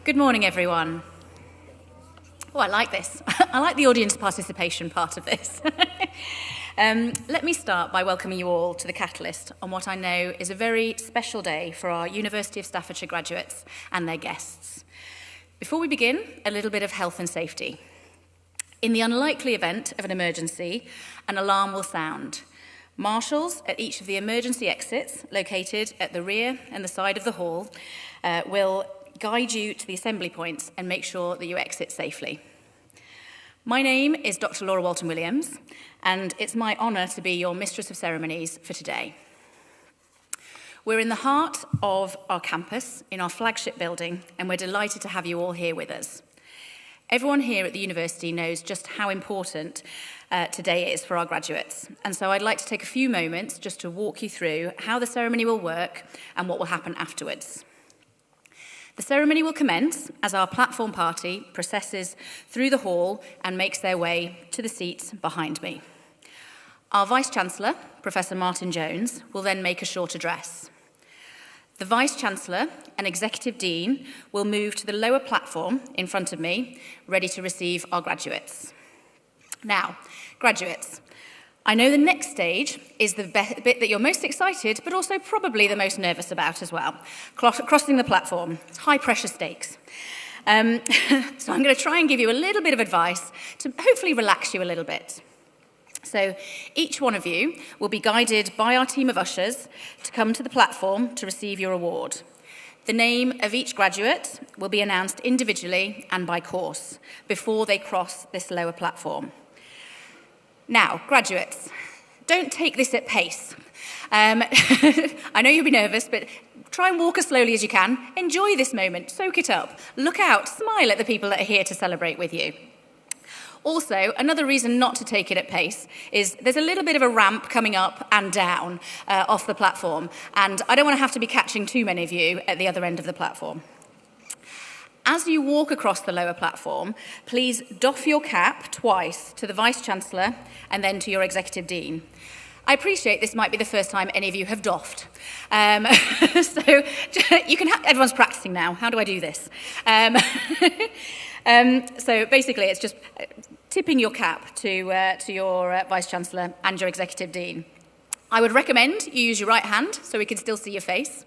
Good morning, everyone. Oh, I like this. I like the audience participation part of this. Let me start by welcoming you all to the Catalyst on what I know is a very special day for our University of Staffordshire graduates and their guests. Before we begin, a little bit of health and safety. In the unlikely event of an emergency, an alarm will sound. Marshals at each of the emergency exits, located at the rear and the side of the hall, will guide you to the assembly points and make sure that you exit safely. My name is Dr. Laura Walton-Williams, and it's my honour to be your Mistress of Ceremonies for today. We're in the heart of our campus, in our flagship building, and we're delighted to have you all here with us. Everyone here at the university knows just how important today is for our graduates, and so I'd like to take a few moments just to walk you through how the ceremony will work and what will happen afterwards. The ceremony will commence as our platform party processes through the hall and makes their way to the seats behind me. Our Vice-Chancellor, Professor Martin Jones, will then make a short address. The Vice-Chancellor and Executive Dean will move to the lower platform in front of me, ready to receive our graduates. Now, graduates, I know the next stage is the bit that you're most excited, but also probably the most nervous about as well. Crossing the platform. It's high-pressure stakes. So I'm going to try and give you a little bit of advice to hopefully relax you a little bit. So each one of you will be guided by our team of ushers to come to the platform to receive your award. The name of each graduate will be announced individually and by course before they cross this lower platform. Now, graduates, don't take this at pace. I know you'll be nervous, but try and walk as slowly as you can. Enjoy this moment, soak it up, look out, smile at the people that are here to celebrate with you. Also, another reason not to take it at pace is there's a little bit of a ramp coming up and down off the platform, and I don't want to have to be catching too many of you at the other end of the platform. As you walk across the lower platform, please doff your cap twice to the Vice-Chancellor and then to your Executive Dean. I appreciate this might be the first time any of you have doffed. So you can everyone's practicing now. How do I do this? So basically, it's just tipping your cap to your Vice-Chancellor and your Executive Dean. I would recommend you use your right hand so we can still see your face.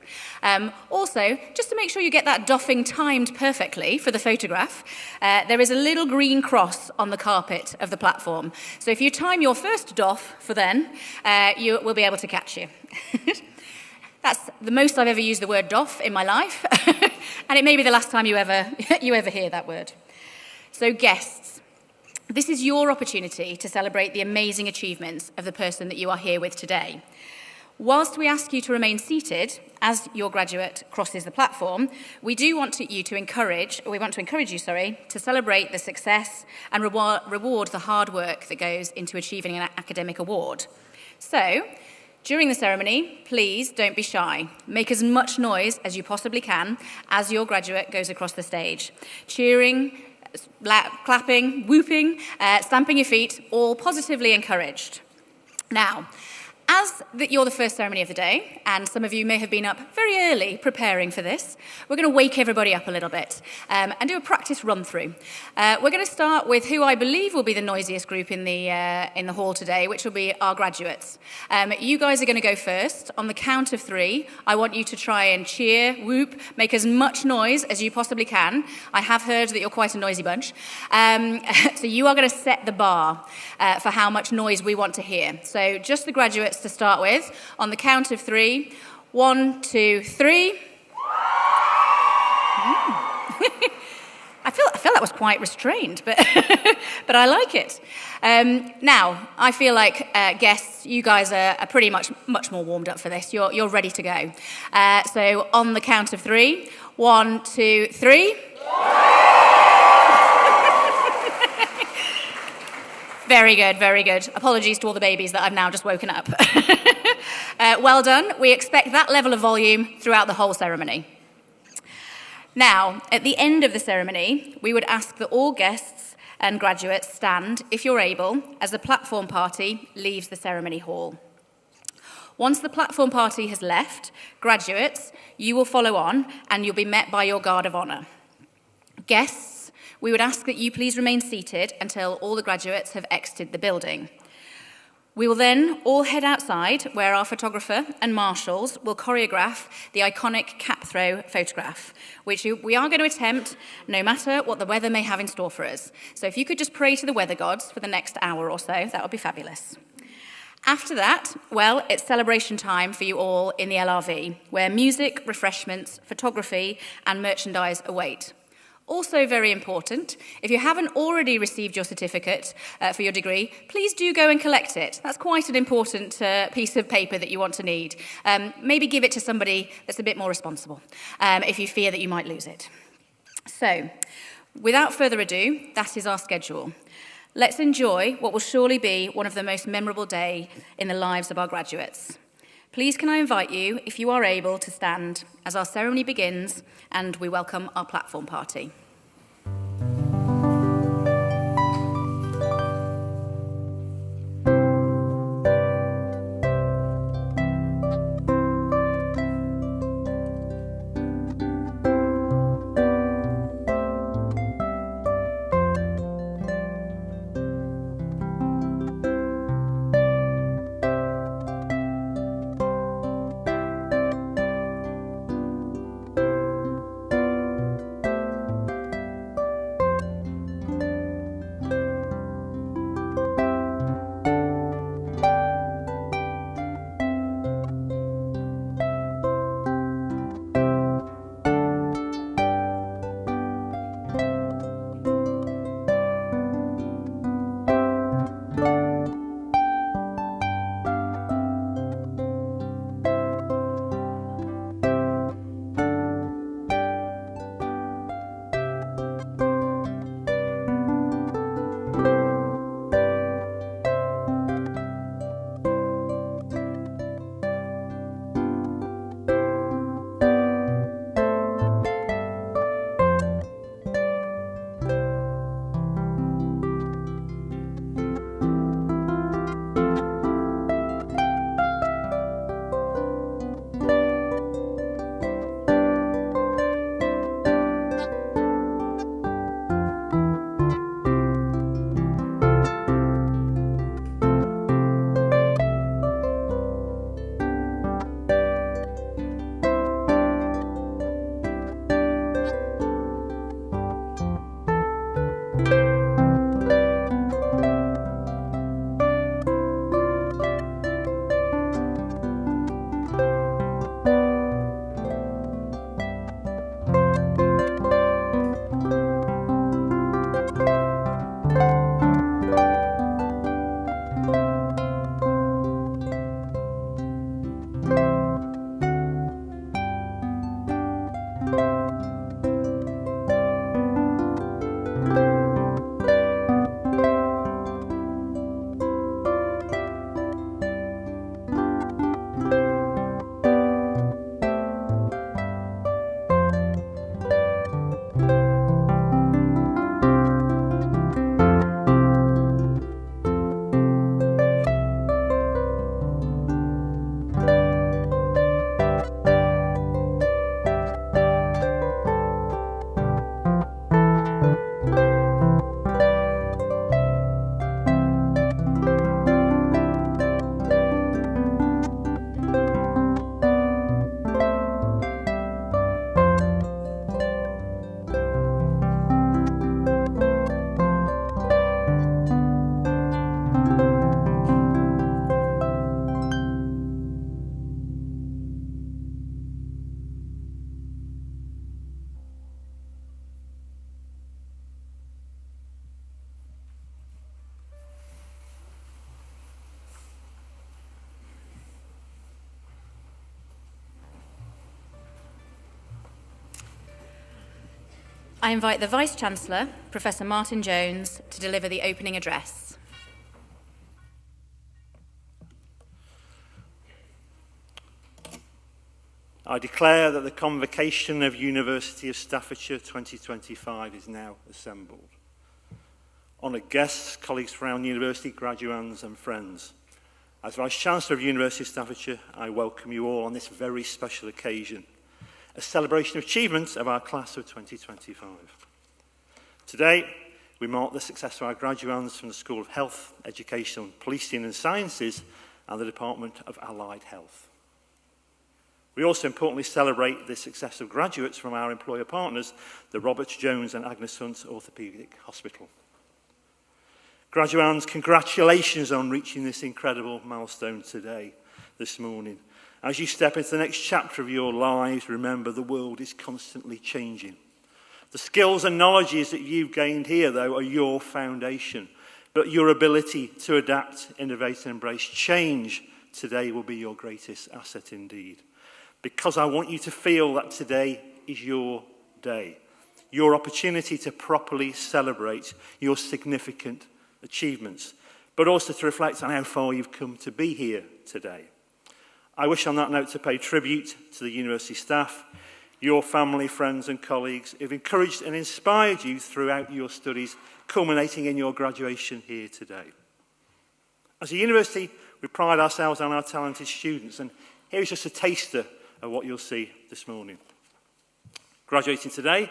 Also, just to make sure you get that doffing timed perfectly for the photograph, there is a little green cross on the carpet of the platform. So if you time your first doff for then, you will be able to catch you. That's the most I've ever used the word doff in my life, and it may be the last time you ever hear that word. So guests, this is your opportunity to celebrate the amazing achievements of the person that you are here with today. Whilst we ask you to remain seated as your graduate crosses the platform, we want to encourage you to celebrate the success and reward the hard work that goes into achieving an academic award. So, during the ceremony, please don't be shy. Make as much noise as you possibly can as your graduate goes across the stage. Cheering, clapping, whooping, stamping your feet, all positively encouraged. Now, as you're the first ceremony of the day, and some of you may have been up very early preparing for this, we're going to wake everybody up a little bit and do a practice run-through. We're going to start with who I believe will be the noisiest group in the hall today, which will be our graduates. You guys are going to go first. On the count of 3, I want you to try and cheer, whoop, make as much noise as you possibly can. I have heard that you're quite a noisy bunch. So you are going to set the bar for how much noise we want to hear. So just the graduates to start with. On the count of 3, 1, 2, 3. I feel that was quite restrained, but but I like it. Now, I feel like guests, you guys are pretty much more warmed up for this. You're ready to go. So on the count of 3, 1, 2, 3. Very good, very good. Apologies to all the babies that I've now just woken up. Well done. We expect that level of volume throughout the whole ceremony. Now, at the end of the ceremony, we would ask that all guests and graduates stand, if you're able, as the platform party leaves the ceremony hall. Once the platform party has left, graduates, you will follow on and you'll be met by your guard of honour. Guests, we would ask that you please remain seated until all the graduates have exited the building. We will then all head outside, where our photographer and marshals will choreograph the iconic cap throw photograph, which we are going to attempt no matter what the weather may have in store for us. So if you could just pray to the weather gods for the next hour or so, that would be fabulous. After that, well, it's celebration time for you all in the LRV, where music, refreshments, photography, and merchandise await. Also very important, if you haven't already received your certificate for your degree, please do go and collect it. That's quite an important piece of paper that you want to need. Maybe give it to somebody that's a bit more responsible if you fear that you might lose it. So, without further ado, that is our schedule. Let's enjoy what will surely be one of the most memorable days in the lives of our graduates. Please can I invite you, if you are able, to stand as our ceremony begins and we welcome our platform party. I invite the Vice-Chancellor, Professor Martin Jones, to deliver the opening address. I declare that the Convocation of University of Staffordshire 2025 is now assembled. Honoured guests, colleagues from the university, graduands and friends, as Vice-Chancellor of University of Staffordshire, I welcome you all on this very special occasion, a celebration of achievements of our class of 2025. Today, we mark the success of our graduates from the School of Health, Education, Policing and Sciences and the Department of Allied Health. We also importantly celebrate the success of graduates from our employer partners, the Robert Jones and Agnes Hunt Orthopaedic Hospital. Graduands, congratulations on reaching this incredible milestone today, this morning. As you step into the next chapter of your lives, remember the world is constantly changing. The skills and knowledges that you've gained here, though, are your foundation. But your ability to adapt, innovate and embrace change today will be your greatest asset indeed. Because I want you to feel that today is your day, your opportunity to properly celebrate your significant achievements, but also to reflect on how far you've come to be here today. I wish on that note to pay tribute to the university staff, your family, friends and colleagues who've encouraged and inspired you throughout your studies, culminating in your graduation here today. As a university, we pride ourselves on our talented students, and here's just a taster of what you'll see this morning. Graduating today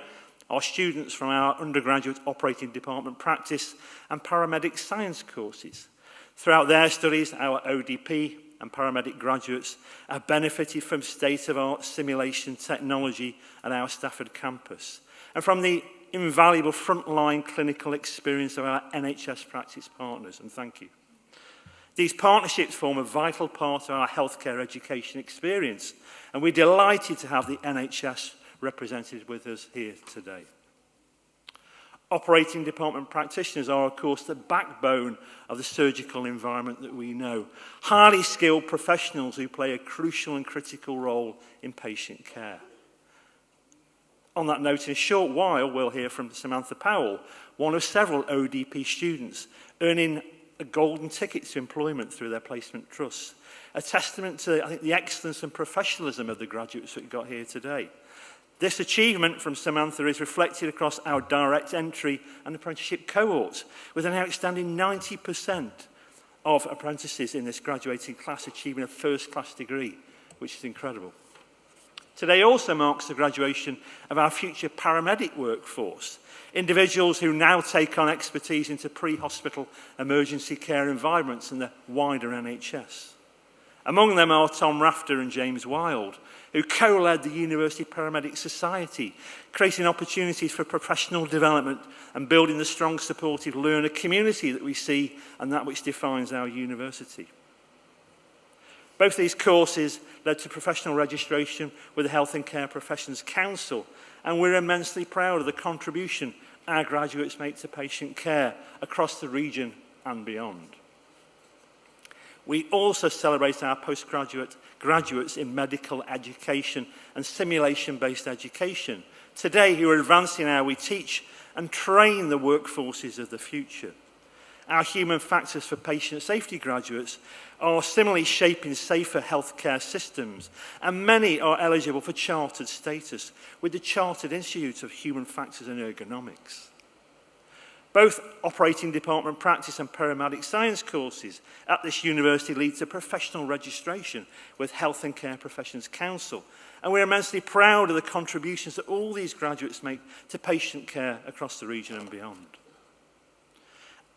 are students from our undergraduate operating department practice and paramedic science courses. Throughout their studies, our ODP and paramedic graduates have benefited from state-of-the-art simulation technology at our Stafford campus and from the invaluable frontline clinical experience of our NHS practice partners, and thank you. These partnerships form a vital part of our healthcare education experience, and we're delighted to have the NHS represented with us here today. Operating department practitioners are, of course, the backbone of the surgical environment that we know. Highly skilled professionals who play a crucial and critical role in patient care. On that note, in a short while, we'll hear from Samantha Powell, one of several ODP students, earning a golden ticket to employment through their placement trusts. A testament to, I think, the excellence and professionalism of the graduates that we've got here today. This achievement from Samantha is reflected across our direct entry and apprenticeship cohorts, with an outstanding 90% of apprentices in this graduating class achieving a first-class degree, which is incredible. Today also marks the graduation of our future paramedic workforce, individuals who now take on expertise into pre-hospital emergency care environments and the wider NHS. Among them are Tom Rafter and James Wild, who co-led the University Paramedic Society, creating opportunities for professional development and building the strong, supportive learner community that we see and that which defines our university. Both these courses led to professional registration with the Health and Care Professions Council, and we're immensely proud of the contribution our graduates make to patient care across the region and beyond. We also celebrate our postgraduate graduates in medical education and simulation-based education today who are advancing how we teach and train the workforces of the future. Our human factors for patient safety graduates are similarly shaping safer healthcare systems, and many are eligible for chartered status with the Chartered Institute of Human Factors and Ergonomics. Both operating department practice and paramedic science courses at this university lead to professional registration with Health and Care Professions Council, and we're immensely proud of the contributions that all these graduates make to patient care across the region and beyond.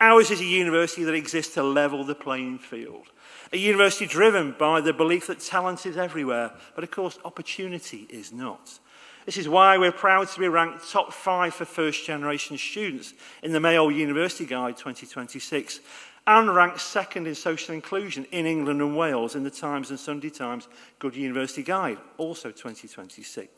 Ours is a university that exists to level the playing field, a university driven by the belief that talent is everywhere, but of course opportunity is not. This is why we're proud to be ranked top 5 for first-generation students in the Mayo University Guide 2026 and ranked 2nd in social inclusion in England and Wales in the Times and Sunday Times Good University Guide, also 2026.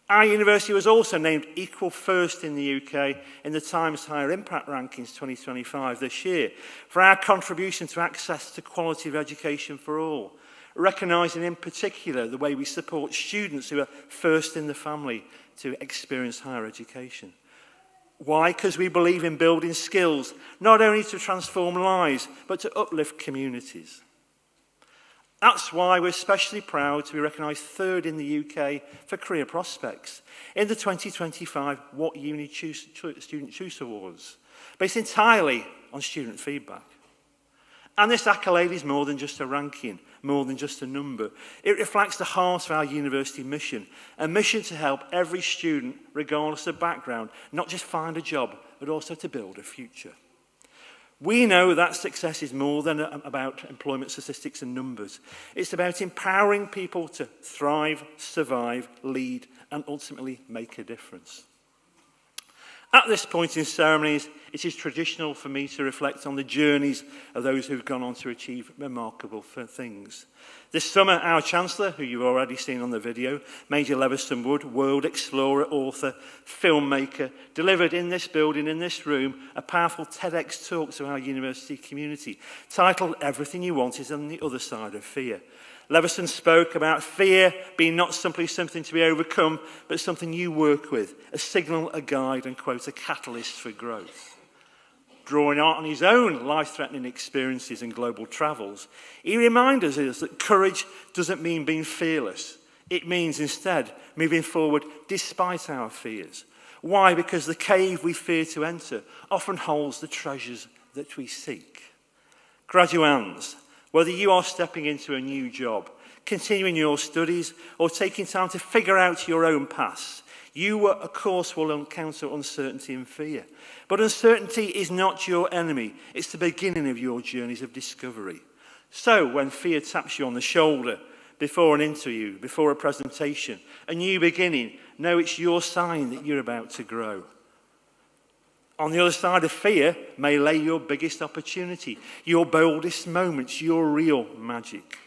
Our university was also named equal first in the UK in the Times Higher Impact Rankings 2025 this year for our contribution to access to quality of education for all, recognising in particular the way we support students who are first in the family to experience higher education. Why? Because we believe in building skills, not only to transform lives, but to uplift communities. That's why we're especially proud to be recognised 3rd in the UK for career prospects in the 2025 What Uni Student Choose Awards, based entirely on student feedback. And this accolade is more than just a ranking. more than just a number. It reflects the heart of our university mission, a mission to help every student, regardless of background, not just find a job, but also to build a future. We know that success is more than about employment statistics and numbers. It's about empowering people to thrive, survive, lead, and ultimately make a difference. At this point in ceremonies, it is traditional for me to reflect on the journeys of those who've gone on to achieve remarkable things. This summer, our Chancellor, who you've already seen on the video, Major Leveson Wood, world explorer, author, filmmaker, delivered in this building, in this room, a powerful TEDx talk to our university community, titled Everything You Want is on the Other Side of Fear. Leveson spoke about fear being not simply something to be overcome, but something you work with, a signal, a guide, and, quote, a catalyst for growth. Drawing on his own life-threatening experiences and global travels, he reminds us that courage doesn't mean being fearless. It means instead moving forward despite our fears. Why? Because the cave we fear to enter often holds the treasures that we seek. Graduands, whether you are stepping into a new job, continuing your studies, or taking time to figure out your own path, you, of course, will encounter uncertainty and fear. But uncertainty is not your enemy. It's the beginning of your journeys of discovery. So when fear taps you on the shoulder before an interview, before a presentation, a new beginning, know it's your sign that you're about to grow. On the other side of fear may lay your biggest opportunity, your boldest moments, your real magic.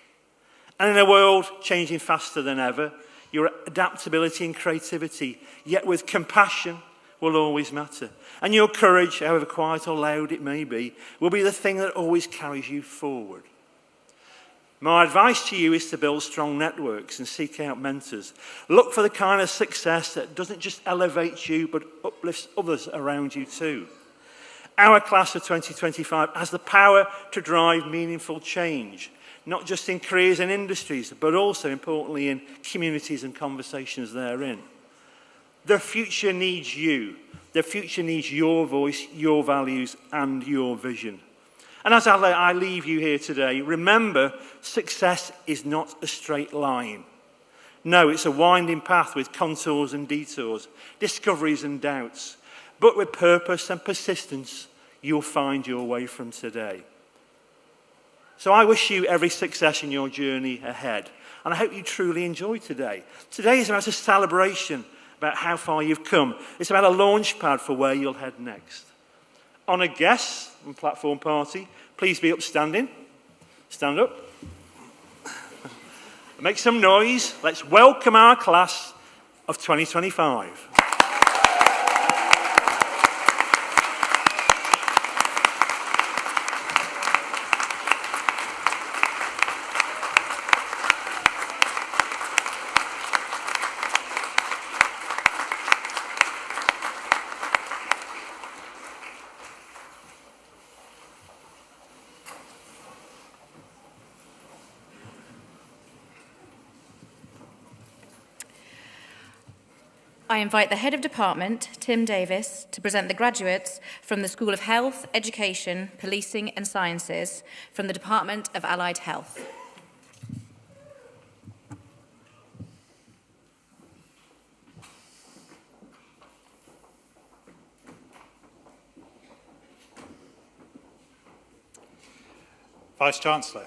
And in a world changing faster than ever, your adaptability and creativity, yet with compassion, will always matter. And your courage, however quiet or loud it may be, will be the thing that always carries you forward. My advice to you is to build strong networks and seek out mentors. Look for the kind of success that doesn't just elevate you, but uplifts others around you too. Our class of 2025 has the power to drive meaningful change, not just in careers and industries, but also, importantly, in communities and conversations therein. The future needs you. The future needs your voice, your values, and your vision. And as I leave you here today, remember, success is not a straight line. No, it's a winding path with contours and detours, discoveries and doubts. But with purpose and persistence, you'll find your way from today. So I wish you every success in your journey ahead. And I hope you truly enjoyed today. Today is about a celebration about how far you've come. It's about a launch pad for where you'll head next. Honoured guests and platform party, please be upstanding. Stand up. Make some noise. Let's welcome our class of 2025. I invite the Head of Department, Tim Davis, to present the graduates from the School of Health, Education, Policing and Sciences from the Department of Allied Health. Vice-Chancellor,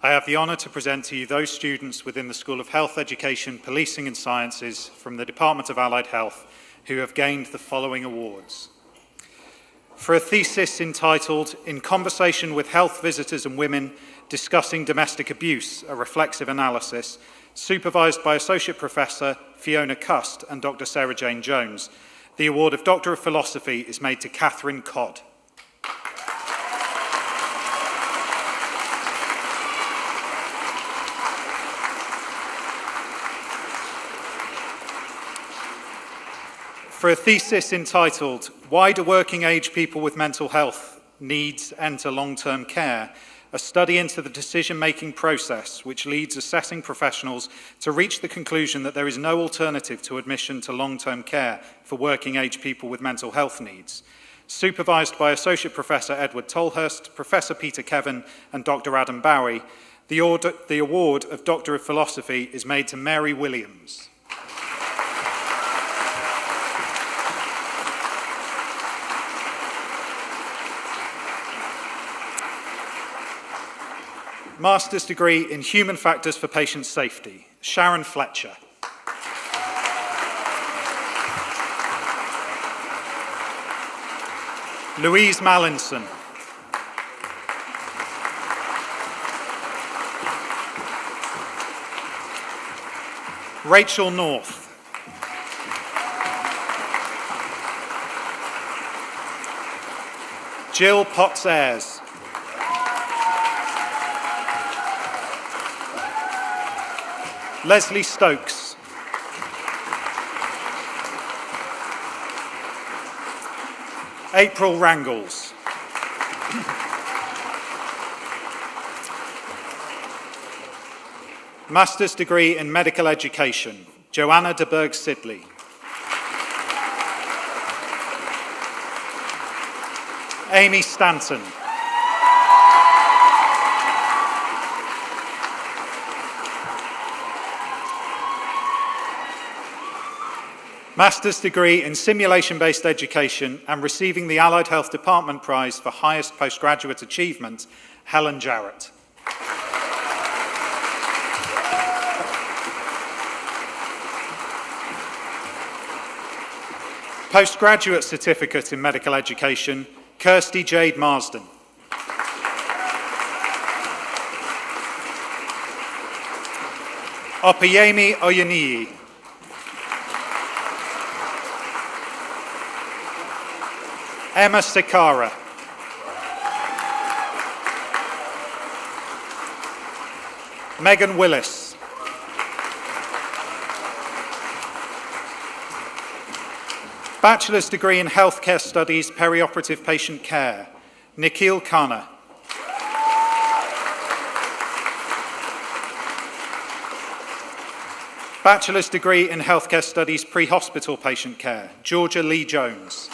I have the honour to present to you those students within the School of Health, Education, Policing and Sciences from the Department of Allied Health who have gained the following awards. For a thesis entitled, In Conversation with Health Visitors and Women Discussing Domestic Abuse, a Reflexive Analysis, supervised by Associate Professor Fiona Cust and Dr. Sarah Jane Jones, the award of Doctor of Philosophy is made to Catherine Codd. For a thesis entitled, Why do Working Age People with Mental Health Needs Enter Long-Term Care? A study into the decision-making process which leads assessing professionals to reach the conclusion that there is no alternative to admission to long-term care for working age people with mental health needs. Supervised by Associate Professor Edward Tolhurst, Professor Peter Kevin and Dr. Adam Bowie, The award of Doctor of Philosophy is made to Mary Williams. Master's degree in Human Factors for Patient Safety, Sharon Fletcher. Louise Mallinson. Rachel North. Jill Potts-Ayres. Leslie Stokes. April Rangles. Master's degree in Medical Education, Joanna de Berg-Sidley. Amy Stanton. Master's degree in Simulation-Based Education and receiving the Allied Health Department Prize for Highest Postgraduate Achievement, Helen Jarrett. Postgraduate Certificate in Medical Education, Kirsty Jade Marsden. Opeyemi Oyeniyi. Emma Sikara. Megan Willis. Bachelor's degree in Healthcare Studies, Perioperative Patient Care, Nikhil Khanna. Bachelor's degree in Healthcare Studies, Pre-Hospital Patient Care, Georgia Lee Jones.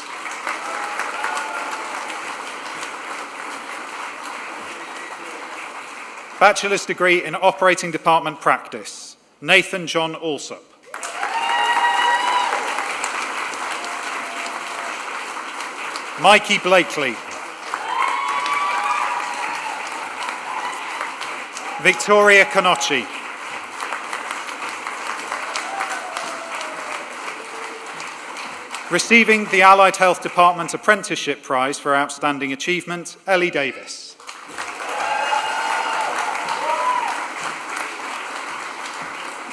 Bachelor's degree in Operating Department Practice, Nathan John Alsop. Mikey Blakely. Victoria Canocci. Receiving the Allied Health Department Apprenticeship Prize for Outstanding Achievement, Ellie Davis.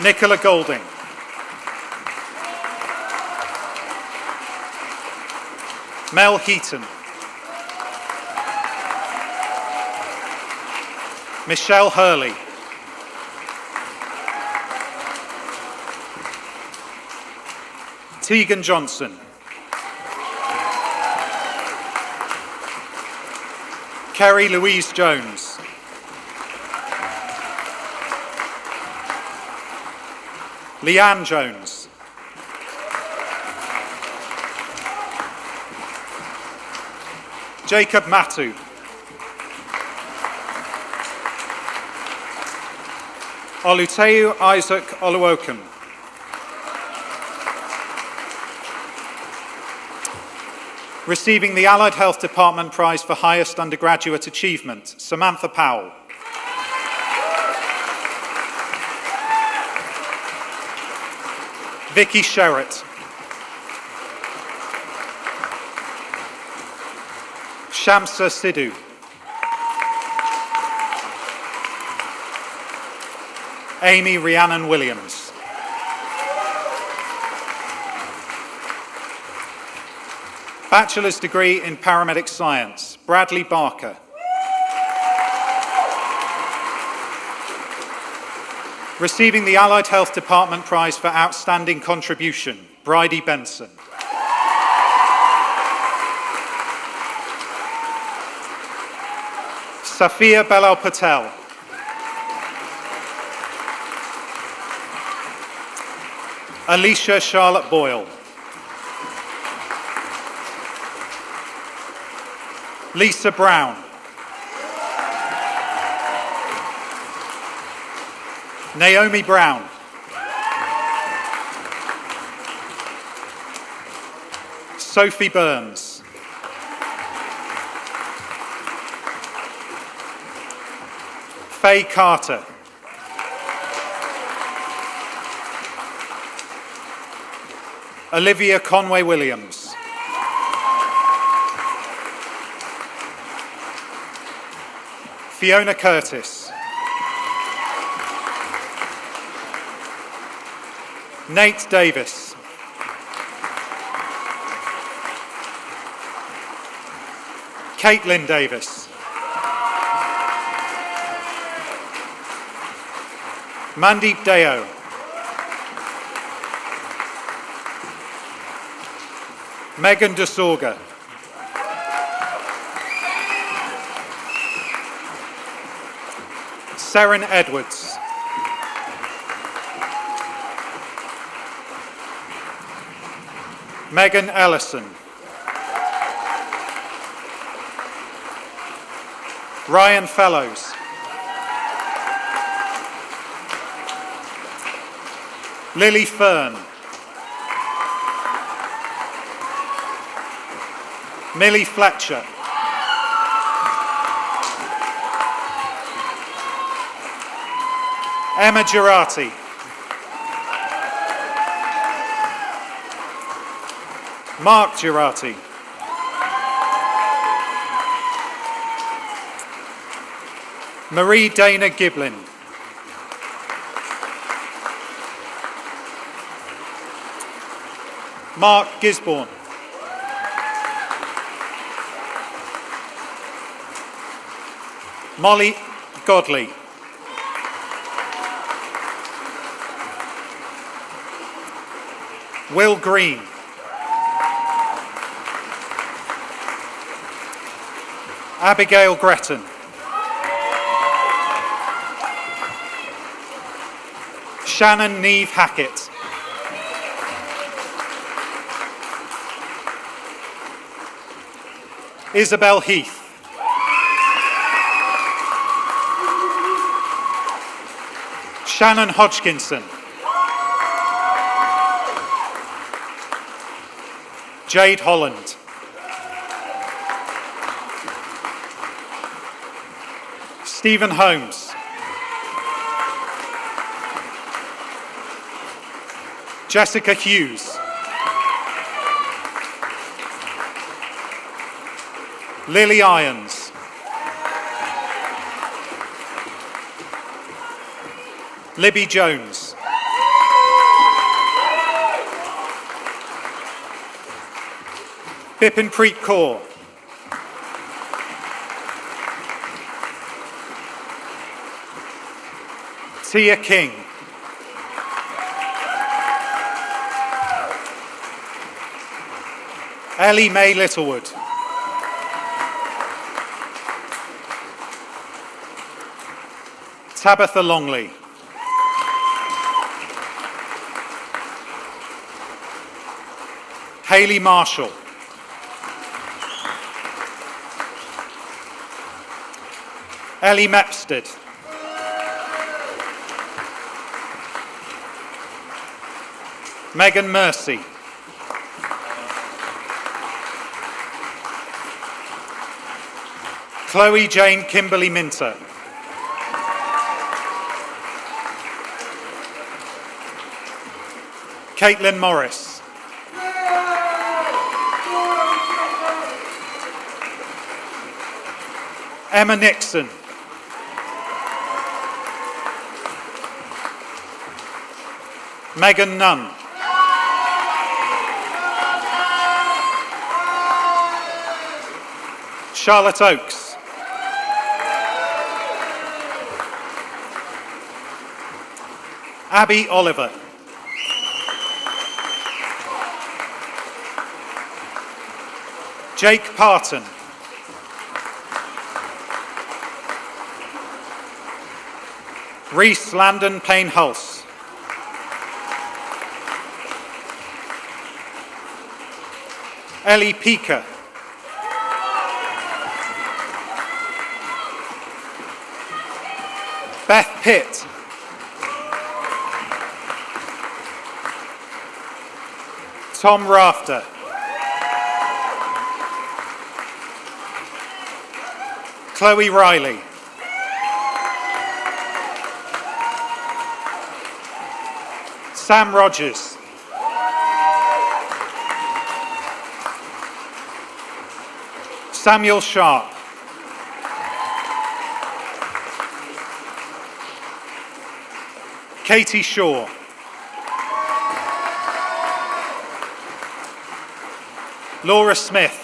Nicola Golding. Mel Heaton. Michelle Hurley. Tegan Johnson. Kerry Louise Jones. Leanne Jones. Jacob Matu. Oluteu Isaac Oluokun. Receiving the Allied Health Department Prize for Highest Undergraduate Achievement, Samantha Powell. Vicky Sherritt. Shamsa Sidhu. Amy Rhiannon Williams. Bachelor's degree in Paramedic Science, Bradley Barker. Receiving the Allied Health Department Prize for Outstanding Contribution, Bridie Benson. Safia Belal Patel. Alicia Charlotte Boyle. Lisa Brown. Naomi Brown. Sophie Burns. Faye Carter. Olivia Conway-Williams. Fiona Curtis. Nate Davis. Caitlin Davis. Mandeep Deo. Megan DeSorga. Seren Edwards. Megan Ellison. Ryan Fellows. Lily Fern. Millie Fletcher. Emma Girardi. Mark Girardi. Marie Dana Giblin. Mark Gisborne. Molly Godley. Will Green. Abigail Gretton. Shannon Neve Hackett. Isabel Heath. Shannon Hodgkinson. Jade Holland. Stephen Holmes. Jessica Hughes. Lily Irons. Libby Jones. Bipinpreet Kaur. Tia King. Ellie Mae Littlewood. Tabitha Longley. Hayley Marshall. Ellie Mepstead. Megan Mercy. Chloe Jane Kimberly Minter. Caitlin Morris. Emma Nixon. Megan Nunn. Charlotte Oakes. Abby Oliver. Jake Parton. Reese Landon Payne-Hulse. Ellie Peaker. Beth Pitt. Tom Rafter. Chloe Riley. Sam Rogers. Samuel Sharp. Katie Shaw. Laura Smith.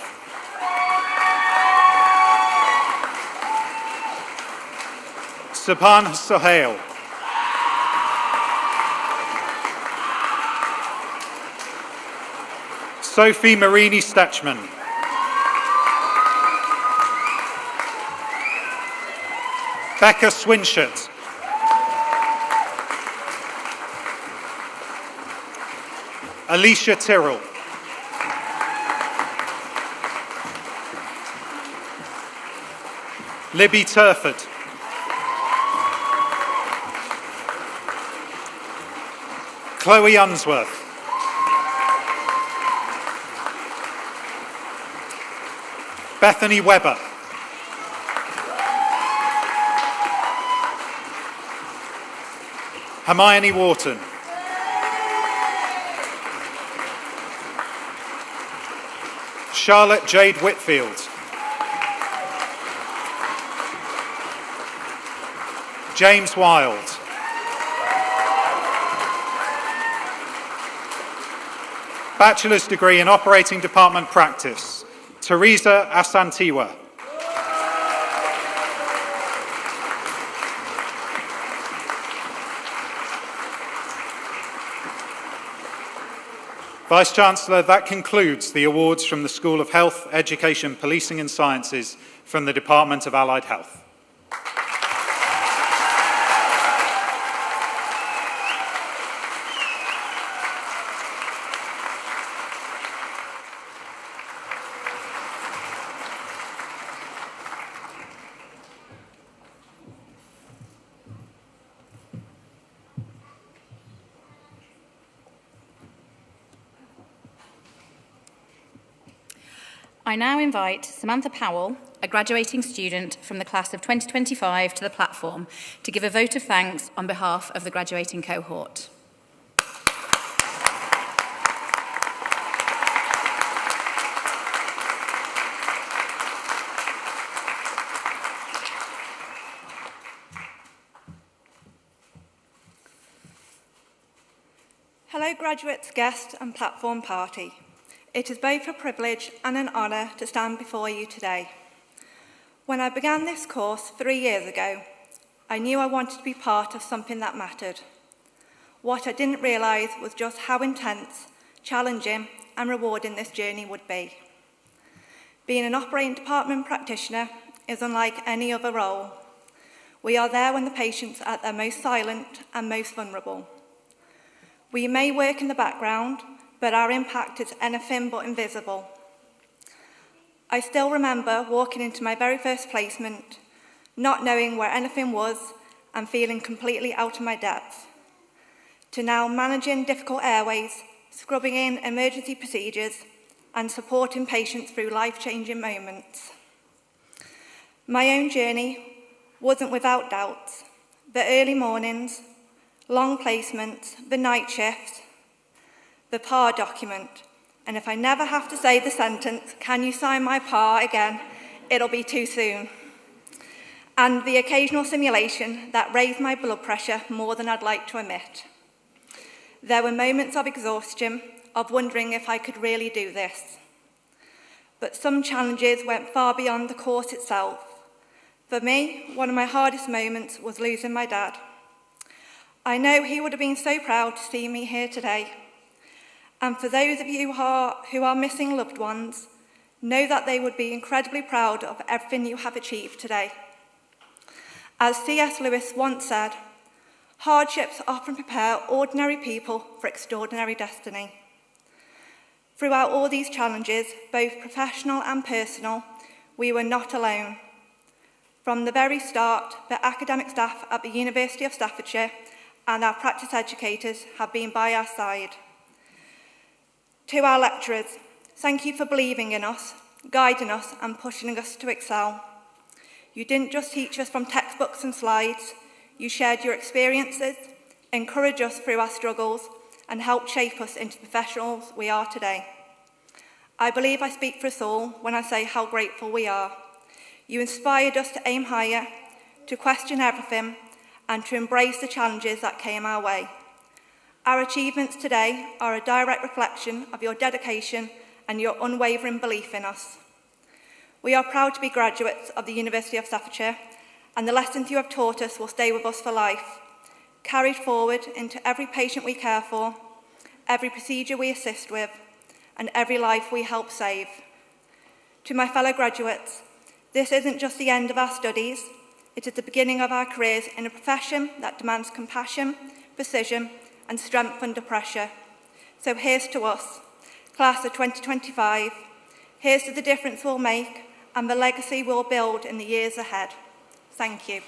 Subhan Sohail. Sophie Marini Stetchman. Becca Swinshett. Alicia Tyrrell. Libby Turford. Chloe Unsworth. Bethany Webber. Hermione Wharton. Charlotte Jade Whitfield. James Wild. Bachelor's degree in Operating Department Practice, Teresa Asantiwa. Vice-Chancellor, that concludes the awards from the School of Health, Education, Policing and Sciences from the Department of Allied Health. I now invite Samantha Powell, a graduating student from the class of 2025, to the platform to give a vote of thanks on behalf of the graduating cohort. Hello graduates, guests and platform party. It is both a privilege and an honour to stand before you today. When I began this course 3 years ago, I knew I wanted to be part of something that mattered. What I didn't realise was just how intense, challenging and rewarding this journey would be. Being an operating department practitioner is unlike any other role. We are there when the patients are at their most silent and most vulnerable. We may work in the background, but our impact is anything but invisible. I still remember walking into my very first placement, not knowing where anything was and feeling completely out of my depth, to now managing difficult airways, scrubbing in emergency procedures, and supporting patients through life-changing moments. My own journey wasn't without doubts. The early mornings, long placements, the night shifts, the PAR document, and if I never have to say the sentence, "Can you sign my PAR?" again, it'll be too soon. And the occasional simulation that raised my blood pressure more than I'd like to admit. There were moments of exhaustion, of wondering if I could really do this. But some challenges went far beyond the course itself. For me, one of my hardest moments was losing my dad. I know he would have been so proud to see me here today. And for those of you who are missing loved ones, know that they would be incredibly proud of everything you have achieved today. As C.S. Lewis once said, hardships often prepare ordinary people for extraordinary destiny. Throughout all these challenges, both professional and personal, we were not alone. From the very start, the academic staff at the University of Staffordshire and our practice educators have been by our side. To our lecturers, thank you for believing in us, guiding us and pushing us to excel. You didn't just teach us from textbooks and slides, you shared your experiences, encouraged us through our struggles and helped shape us into the professionals we are today. I believe I speak for us all when I say how grateful we are. You inspired us to aim higher, to question everything and to embrace the challenges that came our way. Our achievements today are a direct reflection of your dedication and your unwavering belief in us. We are proud to be graduates of the University of Staffordshire, and the lessons you have taught us will stay with us for life, carried forward into every patient we care for, every procedure we assist with, and every life we help save. To my fellow graduates, this isn't just the end of our studies, it is the beginning of our careers in a profession that demands compassion, precision, and strength under pressure. So here's to us, class of 2025. Here's to the difference we'll make and the legacy we'll build in the years ahead. Thank you.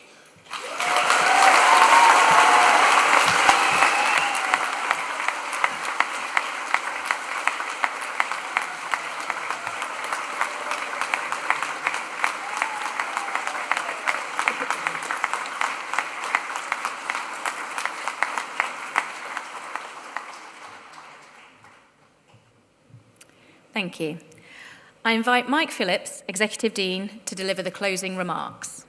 Thank you. I invite Mike Phillips, Executive Dean, to deliver the closing remarks.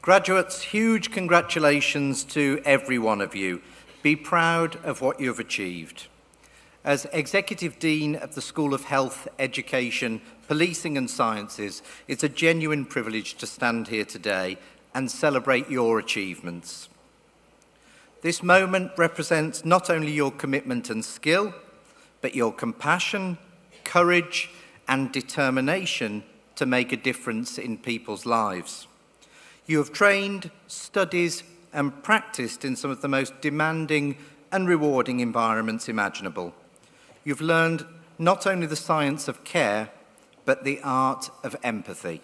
Graduates, huge congratulations to every one of you. Be proud of what you have achieved. As Executive Dean of the School of Health, Education, Policing and Sciences, it's a genuine privilege to stand here today and celebrate your achievements. This moment represents not only your commitment and skill, but your compassion, courage, and determination to make a difference in people's lives. You have trained, studied, and practiced in some of the most demanding and rewarding environments imaginable. You've learned not only the science of care, but the art of empathy.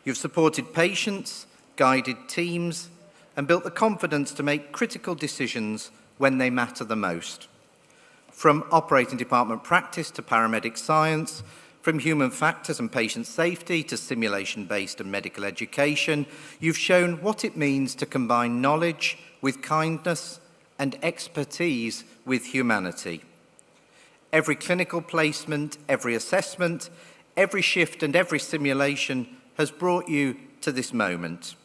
You've supported patients, guided teams, and built the confidence to make critical decisions when they matter the most. From operating department practice to paramedic science, from human factors and patient safety to simulation-based and medical education, you've shown what it means to combine knowledge with kindness and expertise with humanity. Every clinical placement, every assessment, every shift and every simulation has brought you to this moment.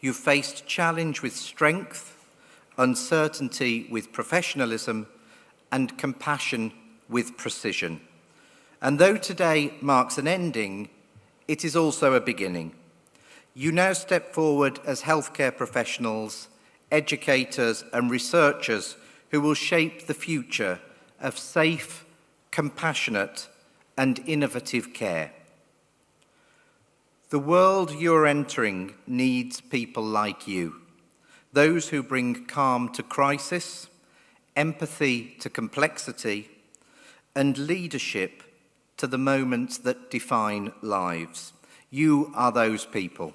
You've faced challenge with strength, uncertainty with professionalism, and compassion with precision. And though today marks an ending, it is also a beginning. You now step forward as healthcare professionals, educators, and researchers who will shape the future of safe, compassionate, and innovative care. The world you're entering needs people like you, those who bring calm to crisis, empathy to complexity, and leadership to the moments that define lives. You are those people.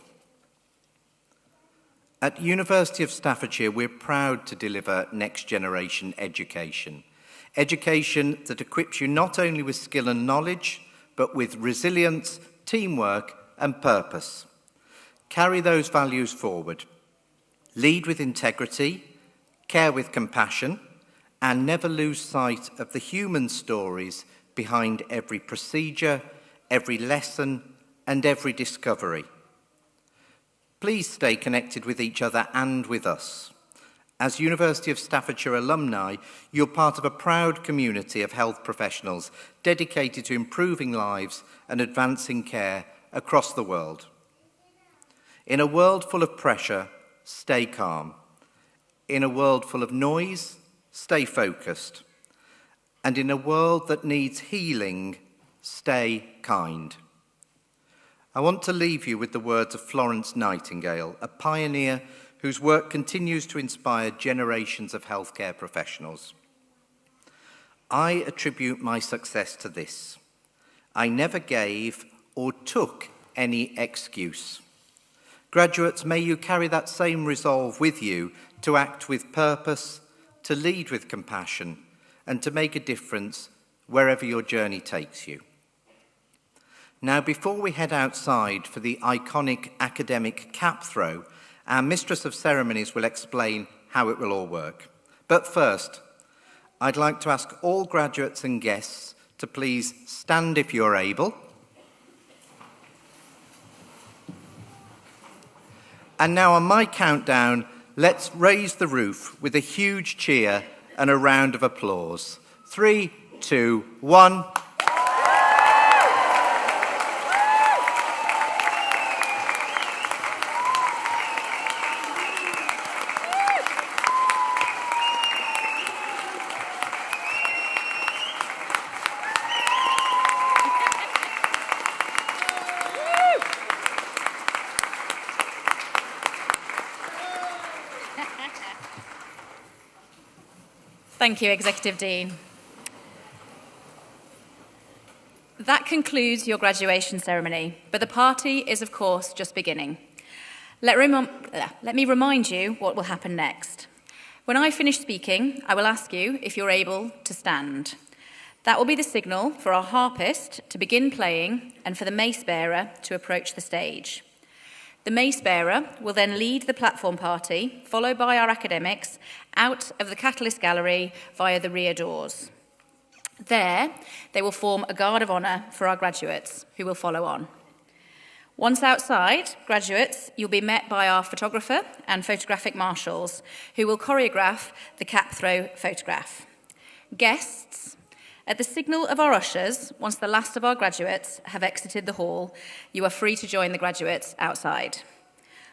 At University of Staffordshire, we're proud to deliver next-generation education. Education that equips you not only with skill and knowledge, but with resilience, teamwork, and purpose. Carry those values forward. Lead with integrity, care with compassion, and never lose sight of the human stories behind every procedure, every lesson, and every discovery. Please stay connected with each other and with us. As University of Staffordshire alumni, you're part of a proud community of health professionals dedicated to improving lives and advancing care across the world. In a world full of pressure, stay calm. In a world full of noise, stay focused. And in a world that needs healing, stay kind. I want to leave you with the words of Florence Nightingale, a pioneer whose work continues to inspire generations of healthcare professionals. I attribute my success to this. I never gave or took any excuse. Graduates, may you carry that same resolve with you to act with purpose, to lead with compassion, and to make a difference wherever your journey takes you. Now, before we head outside for the iconic academic cap throw, our Mistress of Ceremonies will explain how it will all work. But first, I'd like to ask all graduates and guests to please stand if you're able. And now on my countdown, let's raise the roof with a huge cheer and a round of applause. 3, 2, 1. Thank you, Executive Dean. That concludes your graduation ceremony, but the party is, of course, just beginning. Let me remind you what will happen next. When I finish speaking, I will ask you if you're able to stand. That will be the signal for our harpist to begin playing and for the mace bearer to approach the stage. The mace bearer will then lead the platform party, followed by our academics, out of the Catalyst Gallery via the rear doors. There, they will form a guard of honour for our graduates, who will follow on. Once outside, graduates, you'll be met by our photographer and photographic marshals, who will choreograph the cap throw photograph. Guests, at the signal of our ushers, once the last of our graduates have exited the hall, you are free to join the graduates outside.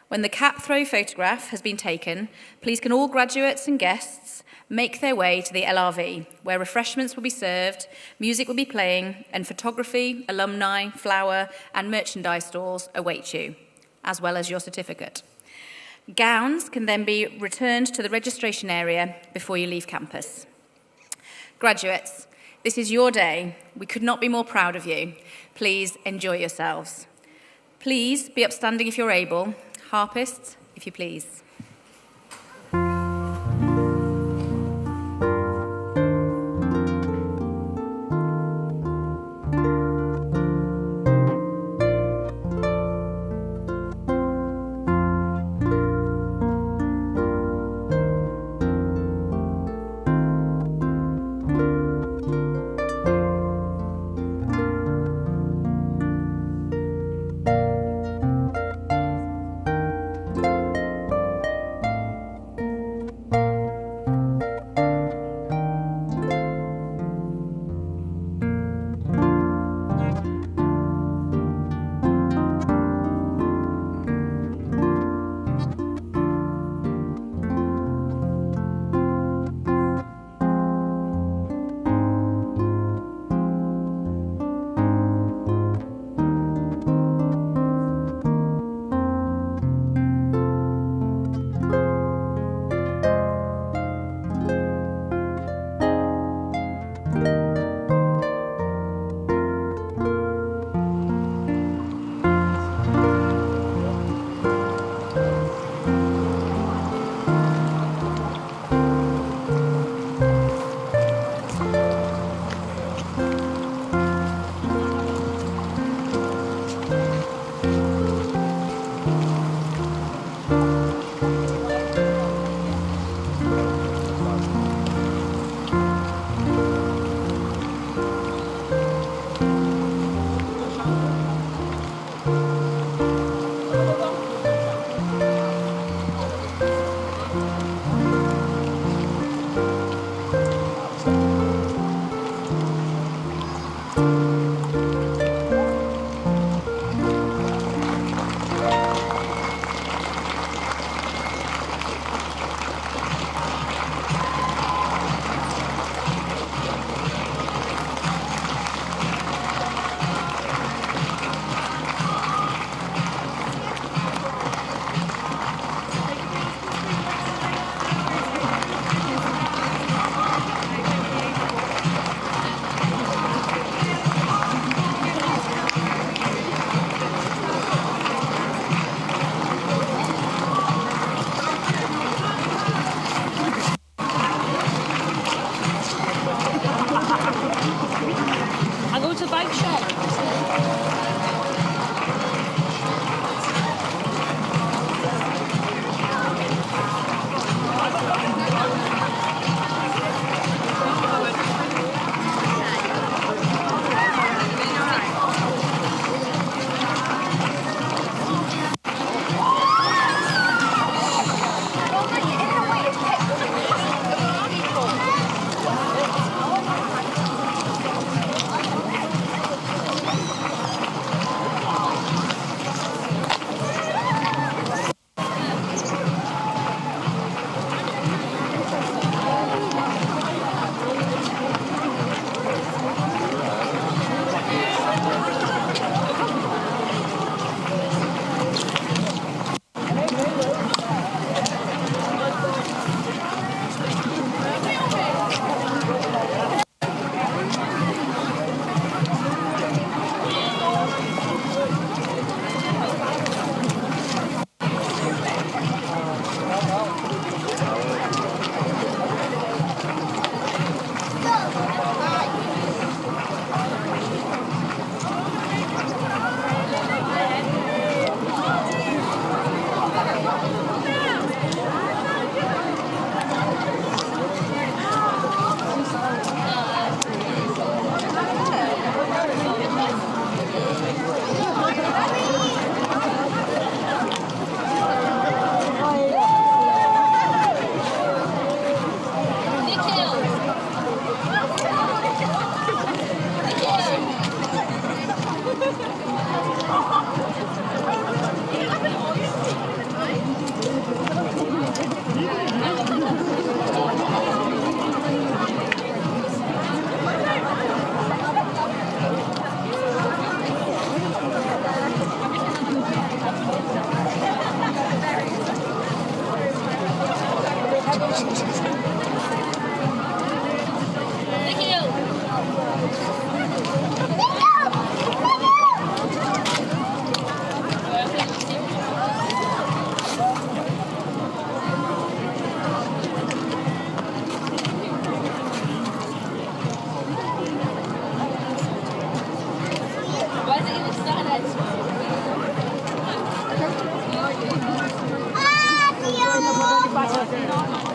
When the cap throw photograph has been taken, please can all graduates and guests make their way to the LRV, where refreshments will be served, music will be playing, and photography, alumni, flower, and merchandise stalls await you, as well as your certificate. Gowns can then be returned to the registration area before you leave campus. Graduates, this is your day. We could not be more proud of you. Please enjoy yourselves. Please be upstanding if you're able. Harpists, if you please. Not